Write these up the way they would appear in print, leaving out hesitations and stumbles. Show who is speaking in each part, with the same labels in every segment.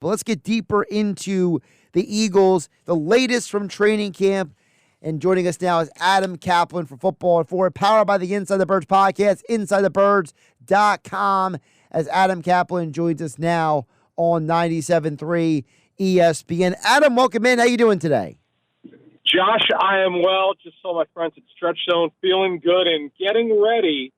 Speaker 1: But let's get deeper into the Eagles, the latest from training camp. And joining us now is Adam Caplan for Football at 4, powered by the Inside the Birds podcast, InsideTheBirds.com, as Adam Caplan joins us now on 97.3 ESPN. Adam, welcome in. How you doing today?
Speaker 2: Josh, I am well. Just saw my friends at Stretch Zone, feeling good and getting ready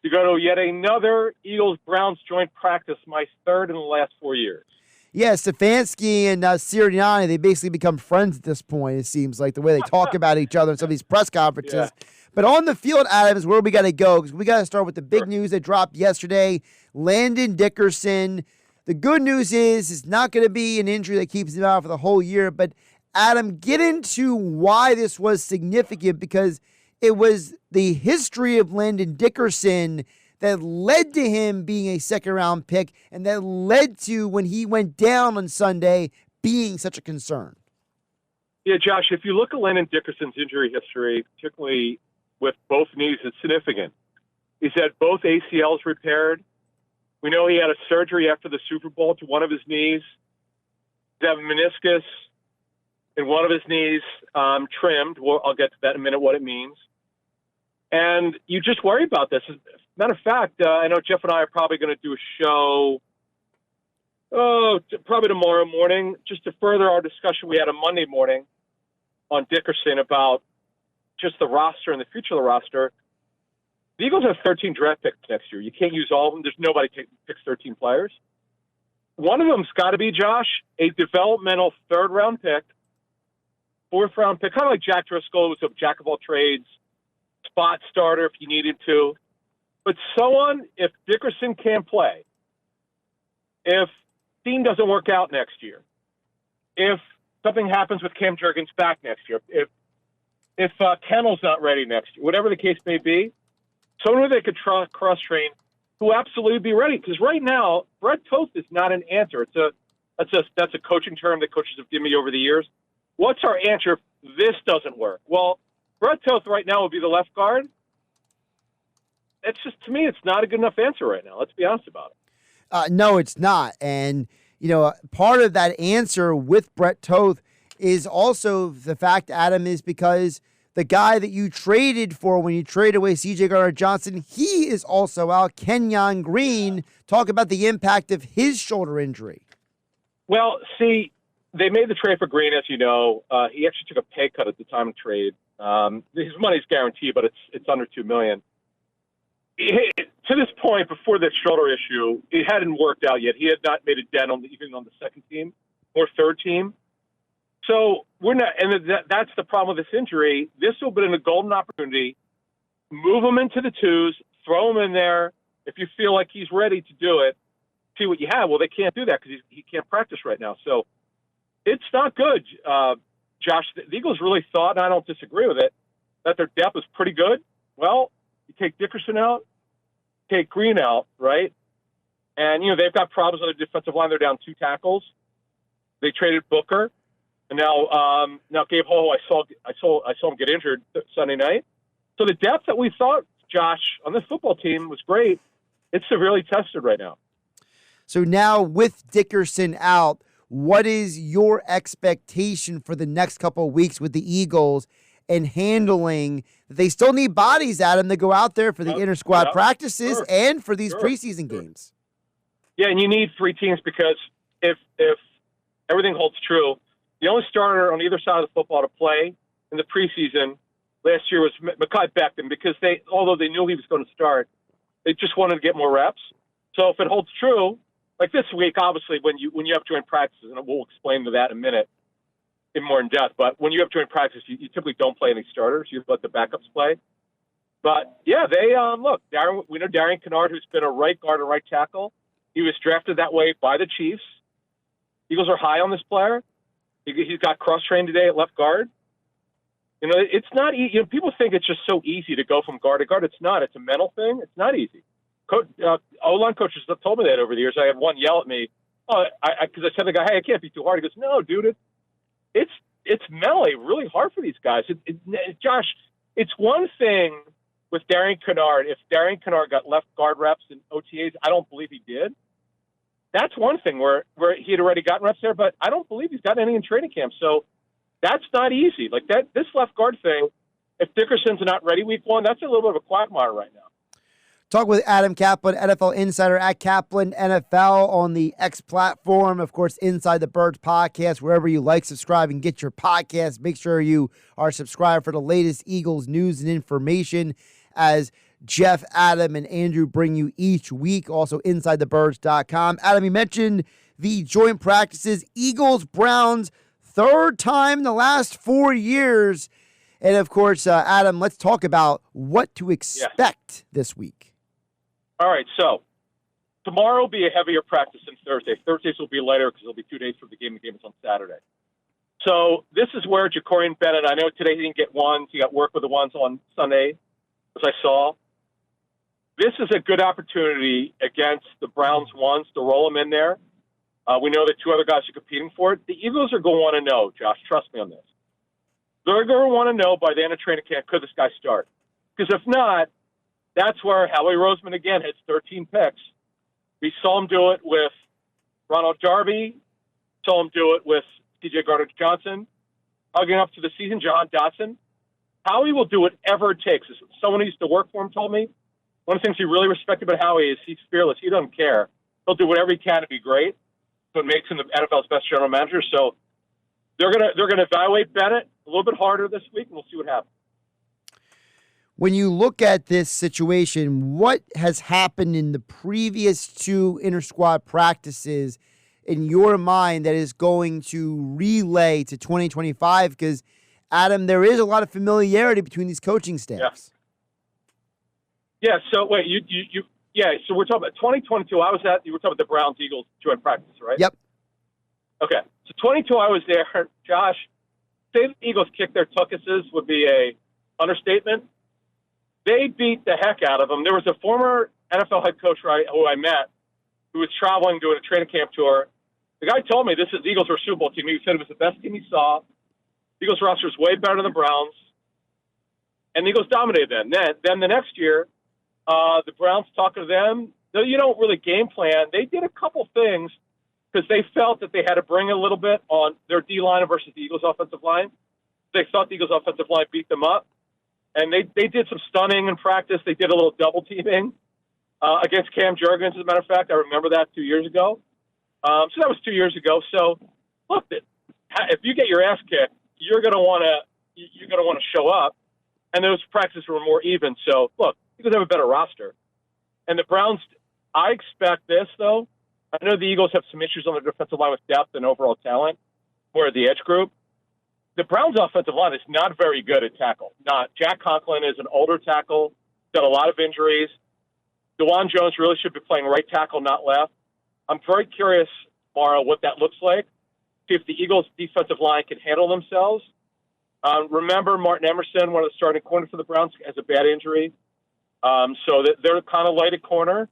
Speaker 2: to go to yet another Eagles-Browns joint practice, my third in the last 4 years.
Speaker 1: Yeah, Stefanski and Sirianni, they basically become friends at this point, it seems like, the way they talk about each other in some of these press conferences.
Speaker 2: Yeah.
Speaker 1: But on the field, Adam, is where we got to go, because we got to start with the big news that dropped yesterday. Landon Dickerson. The good news is it's not going to be an injury that keeps him out for the whole year. But, Adam, get into why this was significant, because it was the history of Landon Dickerson that led to him being a second-round pick, and that led to, when he went down on Sunday, being such a concern.
Speaker 2: Yeah, Josh, if you look at Landon Dickerson's injury history, particularly with both knees, it's significant. He's had both ACLs repaired. We know he had a surgery after the Super Bowl to one of his knees. He's had a meniscus in one of his knees trimmed. I'll get to that in a minute, what it means. And you just worry about this. As a matter of fact, I know Jeff and I are probably going to do a show probably tomorrow morning, just to further our discussion we had on Monday morning on Dickerson about just the roster and the future of the roster. The Eagles have 13 draft picks next year. You can't use all of them. There's nobody picks 13 players. One of them's got to be, Josh, a developmental third-round pick, fourth-round pick, kind of like Jack Driscoll was a jack of all trades, spot starter if you needed to. But if Dickerson can't play, if Dean doesn't work out next year, if something happens with Cam Jurgens back next year, if Kennel's not ready next year, whatever the case may be, someone who they could cross-train who absolutely be ready. Because right now, Brett Toth is not an answer. That's a coaching term that coaches have given me over the years. What's our answer if this doesn't work? Well, Brett Toth right now would be the left guard. It's just, to me, it's not a good enough answer right now. Let's be honest about it.
Speaker 1: No, it's not. And, part of that answer with Brett Toth is also the fact, Adam, is because the guy that you traded for when you traded away C.J. Gardner-Johnson, he is also out. Kenyon Green, talk about the impact of his shoulder injury.
Speaker 2: Well, see, they made the trade for Green, as you know. He actually took a pay cut at the time of trade. His money's guaranteed, but it's under $2 million. To this point, before that shoulder issue, it hadn't worked out yet. He had not made a dent even on the second team or third team. So we're not, and that's the problem with this injury. This will be a golden opportunity. Move him into the twos, throw him in there. If you feel like he's ready to do it, see what you have. Well, they can't do that because he can't practice right now. So it's not good, Josh. The Eagles really thought, and I don't disagree with it, that their depth was pretty good. Well, you take Dickerson out, take Green out, right? And, they've got problems on the defensive line. They're down 2 tackles. They traded Booker. And now Gabe Ho, I saw him get injured Sunday night. So the depth that we thought, Josh, on this football team was great. It's severely tested right now.
Speaker 1: So now with Dickerson out, what is your expectation for the next couple of weeks with the Eagles and handling that they still need bodies, Adam, to go out there for the inter-squad practices and for these preseason games?
Speaker 2: Yeah, and you need 3 teams because if everything holds true, the only starter on either side of the football to play in the preseason last year was Mekhi Becton because although they knew he was going to start, they just wanted to get more reps. So if it holds true, like this week, obviously, when you have joint practices, and we'll explain to that in a minute in more in depth, but when you have joint practice, you typically don't play any starters. You let the backups play. But, yeah, we know Darian Kennard, who's been a right guard and right tackle. He was drafted that way by the Chiefs. Eagles are high on this player. He's got cross-trained today at left guard. It's not easy. People think it's just so easy to go from guard to guard. It's not. It's a mental thing. It's not easy. O-line coaches have told me that over the years. I had one yell at me because I said to the guy, "Hey, it can't be too hard." He goes, "No, dude, it's mentally really hard for these guys." Josh, it's one thing with Darian Kennard. If Darian Kennard got left guard reps in OTAs, I don't believe he did. that's one thing where he had already gotten reps there, but I don't believe he's gotten any in training camp. So that's not easy. Like that, this left guard thing, if Dickerson's not ready week one, that's a little bit of a quagmire right now.
Speaker 1: Talk with Adam Caplan, NFL insider at Caplan NFL on the X platform. Of course, Inside the Birds podcast, wherever you like, subscribe, and get your podcast. Make sure you are subscribed for the latest Eagles news and information as Jeff, Adam, and Andrew bring you each week. Also, InsideTheBirds.com. Adam, you mentioned the joint practices. Eagles, Browns, third time in the last 4 years. And, of course, Adam, let's talk about what to expect this week.
Speaker 2: All right, so tomorrow will be a heavier practice than Thursday. Thursdays will be lighter because it'll be 2 days for the game. The game is on Saturday. So this is where Jacorian Bennett, I know today he didn't get ones. He got work with the ones on Sunday, as I saw. This is a good opportunity against the Browns ones to roll them in there. We know that 2 other guys are competing for it. The Eagles are going to want to know, Josh, trust me on this. They're going to want to know by the end of training camp, could this guy start? Because if not, that's where Howie Roseman, again, hits 13 picks. We saw him do it with Ronald Darby, saw him do it with T.J. Gardner-Johnson, hugging up to the season, John Dotson. Howie will do whatever it takes. Someone who used to work for him told me, one of the things he really respected about Howie is he's fearless. He doesn't care. He'll do whatever he can to be great. So it makes him the NFL's best general manager. So they're gonna evaluate Bennett a little bit harder this week, and we'll see what happens.
Speaker 1: When you look at this situation, what has happened in the previous 2 inter-squad practices in your mind that is going to relay to 2025? Because, Adam, there is a lot of familiarity between these coaching staffs.
Speaker 2: Yeah. So wait, so we're talking about 2022. You were talking about the Browns Eagles joint practice, right?
Speaker 1: Yep.
Speaker 2: Okay. So 22, I was there. Josh, say the Eagles kicked their tuckuses would be a understatement. They beat the heck out of them. There was a former NFL head coach who I met who was traveling doing a training camp tour. The guy told me the Eagles were a Super Bowl team. He said it was the best team he saw. The Eagles roster was way better than the Browns. And the Eagles dominated them. Then the next year, the Browns talking to them. You don't really game plan. They did a couple things because they felt that they had to bring a little bit on their D-line versus the Eagles' offensive line. They thought the Eagles' offensive line beat them up. And they did some stunning in practice. They did a little double teaming against Cam Jurgens, as a matter of fact. I remember that 2 years ago. So that was 2 years ago. So look, if you get your ass kicked, you're going to want to show up. And those practices were more even. So look, Eagles have a better roster. And the Browns, I expect this though. I know the Eagles have some issues on the defensive line with depth and overall talent, or the edge group. The Browns' offensive line is not very good at tackle. Jack Conklin is an older tackle, done a lot of injuries. DeJuan Jones really should be playing right tackle, not left. I'm very curious, Mara, what that looks like. See if the Eagles' defensive line can handle themselves. Remember, Martin Emerson, one of the starting corners for the Browns, has a bad injury. So they're kind of light at corner.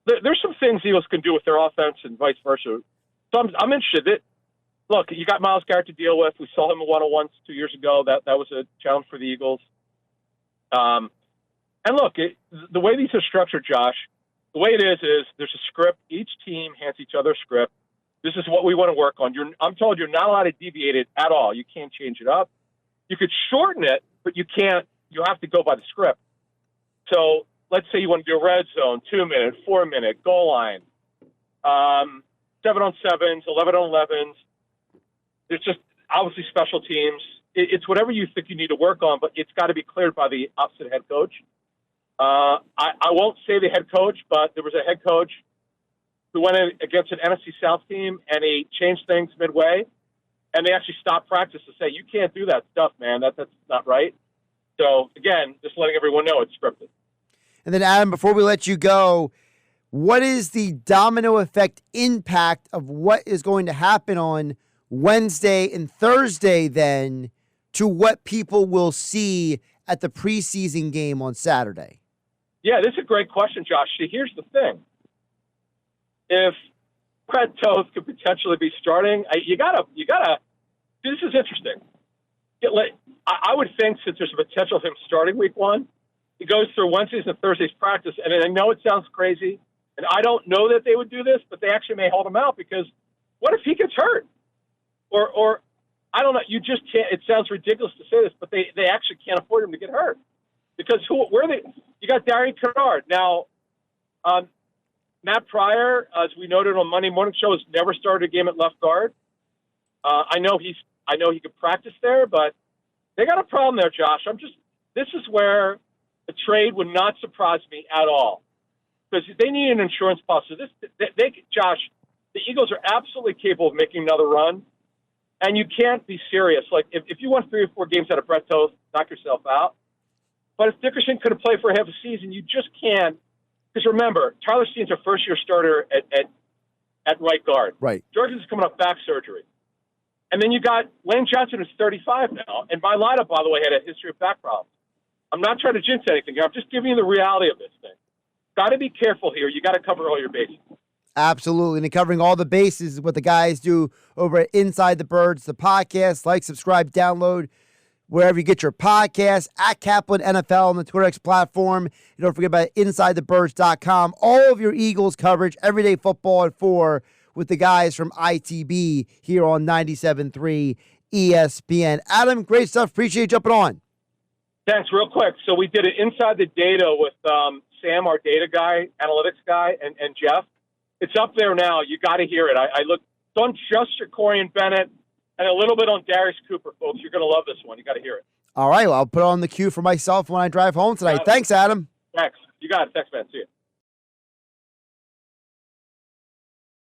Speaker 2: There's some things the Eagles can do with their offense and vice versa. So I'm interested. Look, you got Myles Garrett to deal with. We saw him in 101s 2 years ago. That was a challenge for the Eagles. And look, the way these are structured, Josh, the way it is there's a script. Each team hands each other a script. This is what we want to work on. I'm told you're not allowed to deviate it at all. You can't change it up. You could shorten it, but you can't. You have to go by the script. So let's say you want to do a red zone, 2-minute, 4-minute, goal line, 7-on-7s, 11-on-11s. There's just obviously special teams. It's whatever you think you need to work on, but it's got to be cleared by the opposite head coach. I won't say the head coach, but there was a head coach who went in against an NFC South team, and he changed things midway, and they actually stopped practice to say, you can't do that stuff, man. That's not right. So, again, just letting everyone know it's scripted.
Speaker 1: And then, Adam, before we let you go, what is the domino effect impact of what is going to happen on Wednesday and Thursday then to what people will see at the preseason game on Saturday?
Speaker 2: Yeah, this is a great question, Josh. See, here's the thing. If Brett Toth could potentially be starting, you gotta. This is interesting. I would think since there's a potential of him starting week one, he goes through Wednesdays and Thursdays practice, and I know it sounds crazy, And I don't know that they would do this, but they actually may hold him out because what if he gets hurt? Or I don't know. You just can't. It sounds ridiculous to say this, but they actually can't afford him to get hurt because where are they? You got Darian Kennard now. Matt Pryor, as we noted on Monday Morning Show, has never started a game at left guard. I know he could practice there, but they got a problem there, Josh. This is where a trade would not surprise me at all because they need an insurance policy. Josh, the Eagles are absolutely capable of making another run, and you can't be serious. Like if you won 3 or 4 games out of Brett Toth, knock yourself out. But if Dickerson could have played for half a season, you just can't. Because remember, Tyler Steen's a first-year starter at right guard.
Speaker 1: Right.
Speaker 2: Jorgensen's coming off back surgery. And then you got Lane Johnson, who's 35 now. And my lineup, by the way, had a history of back problems. I'm not trying to jinx anything here. I'm just giving you the reality of this thing. Got to be careful here. You got to cover all your bases.
Speaker 1: Absolutely. And covering all the bases is what the guys do over at Inside the Birds, the podcast. Like, subscribe, download wherever you get your podcasts, at Caplan NFL on the Twitter X platform. And don't forget about InsideTheBirds.com. All of your Eagles coverage, everyday football at 4 with the guys from ITB here on 97.3 ESPN. Adam, great stuff. Appreciate you jumping on.
Speaker 2: Thanks. Real quick. So we did it Inside the Data with Sam, our data guy, analytics guy, and Jeff. It's up there now. You got to hear it. I looked on just Corian Bennett and a little bit on Darius Cooper, folks. You're going to love this one. You got to hear it.
Speaker 1: All right. Well, I'll put it on the queue for myself when I drive home tonight. Thanks, Adam.
Speaker 2: Thanks. You got it. Thanks, man. See you.